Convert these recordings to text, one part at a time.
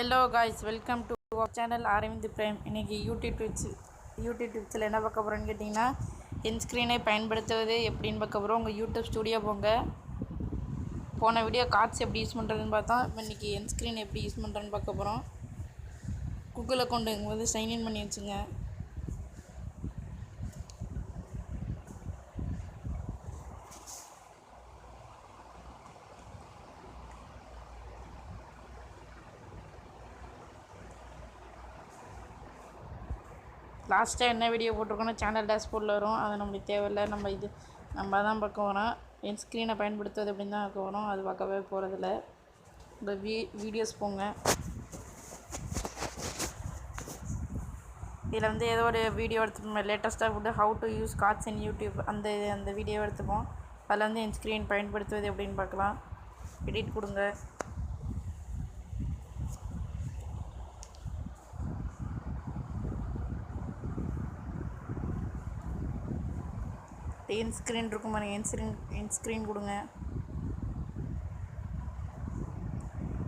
Hello guys, welcome to our channel Aravind Prem. இன்றைக்கி YouTube டிப்ஸில் என்ன பார்க்க போகிறோன்னு கேட்டிங்கன்னா, என்ஸ்க்ரீனை பயன்படுத்துவது எப்படின்னு பார்க்க போகிறோம். உங்கள் யூடியூப் ஸ்டுடியோ போங்க. போன வீடியோ கார்ட்ஸ் எப்படி யூஸ் பண்ணுறதுன்னு பார்த்தோம். இப்போ இன்றைக்கி என்ஸ்க்ரீன் எப்படி யூஸ் பண்ணுறதுன்னு பார்க்க போகிறோம். கூகுள் அக்கௌண்ட் இங்கே வந்து சைன்இன் பண்ணி வச்சுங்க. லாஸ்ட்டாக என்ன வீடியோ போட்டிருக்கோன்னா சேனல் டேஷ்போர்டில் வரும். அது நம்மளுக்கு தேவையில்லை. நம்ம தான் பார்க்க வரோம். என் ஸ்க்ரீனை பயன்படுத்துவது அப்படின்னு தான் பார்க்க வரோம். அது பார்க்கவே போகிறதில்ல. இந்த வீடியோஸ் போங்க. இதில் வந்து ஏதோ ஒரு வீடியோ எடுத்துப்போம். லேட்டஸ்ட்டாக வந்து how to use cards in YouTube அந்த வீடியோ எடுத்துப்போம். அதில் வந்து என் ஸ்க்ரீன் பயன்படுத்துவது எப்படின்னு பார்க்கலாம். எடிட் கொடுங்க. என் ஸ்க்ரீன் இருக்கும் பாருங்கள். என் ஸ்க்ரீன் கொடுங்க.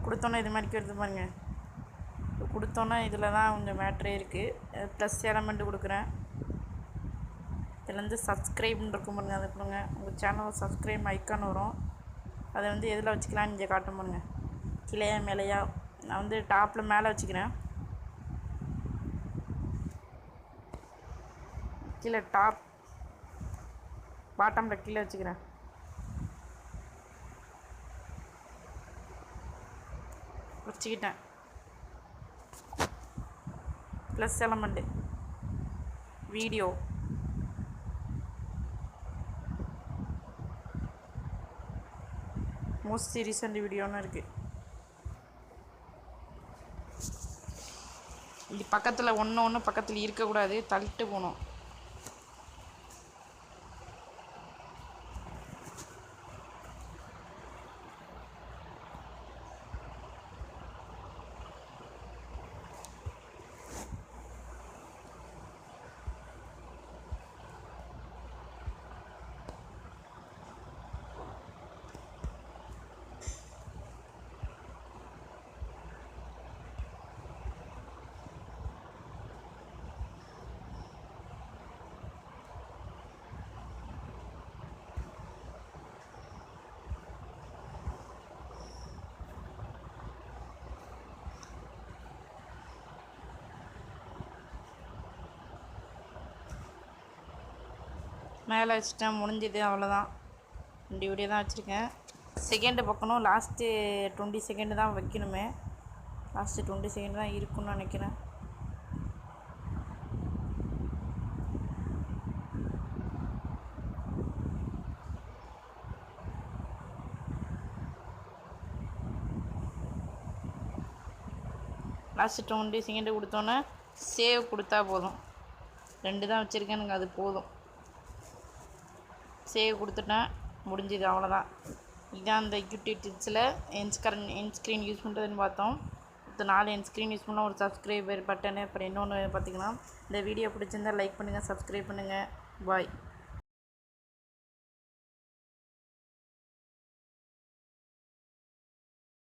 கொடுத்தோன்னே இது மாதிரி எடுத்து பாருங்கள். கொடுத்தோன்னே இதில் தான் கொஞ்சம் மேட்ரே இருக்குது. ப்ளஸ் எலமெண்ட்டு கொடுக்குறேன். இதில் வந்து சப்ஸ்கிரைப்னு இருக்கும் பாருங்கள். அதை கொடுங்க. உங்கள் சேனலை சப்ஸ்கிரைப் ஐக்கான் வரும். அதை வந்து எதில் வச்சுக்கலான்னு இங்கே காட்டும் பாருங்கள். கீழேயா மேலேயா? நான் வந்து டாப்பில் மேலே வச்சுக்கிறேன். கீழே பாட்டமில் கீழே வச்சுக்கிறேன். வச்சுக்கிட்டேன். Plus element video most recent வீடியோன்னு இருக்குது. இது பக்கத்தில் ஒன்று பக்கத்தில் இருக்கக்கூடாது, தள்ளிட்டு போகணும். மேலே வச்சுட்டேன். முடிஞ்சது, அவ்வளோதான். 2 வீடியோ தான் வச்சுருக்கேன். செகண்டு பார்க்கணும். லாஸ்ட்டு 20 செகண்டு தான் வைக்கணுமே. லாஸ்ட்டு 20 செகண்ட் தான் இருக்குன்னு நினைக்கிறேன். லாஸ்ட்டு 20 செகண்டு கொடுத்தோன்னே சேவ் கொடுத்தா போதும். 2 தான் வச்சுருக்கேன், எனக்கு அது போதும். சேவ் கொடுத்துட்டேன். முடிஞ்சுது, அவ்வளோதான். இதுதான் அந்த யூடியூப் டிப்ஸில் என் ஸ்க்ரீன் யூஸ் பண்ணுறதுன்னு பார்த்தோம். இப்போ 4 என் ஸ்க்ரீன் யூஸ் பண்ணால் ஒரு சப்ஸ்கிரைபர் பட்டனு. அப்புறம் இன்னொன்று பார்த்திங்கன்னா, இந்த வீடியோ பிடிச்சிருந்தால் லைக் பண்ணுங்கள், சப்ஸ்கிரைப் பண்ணுங்கள். பாய்.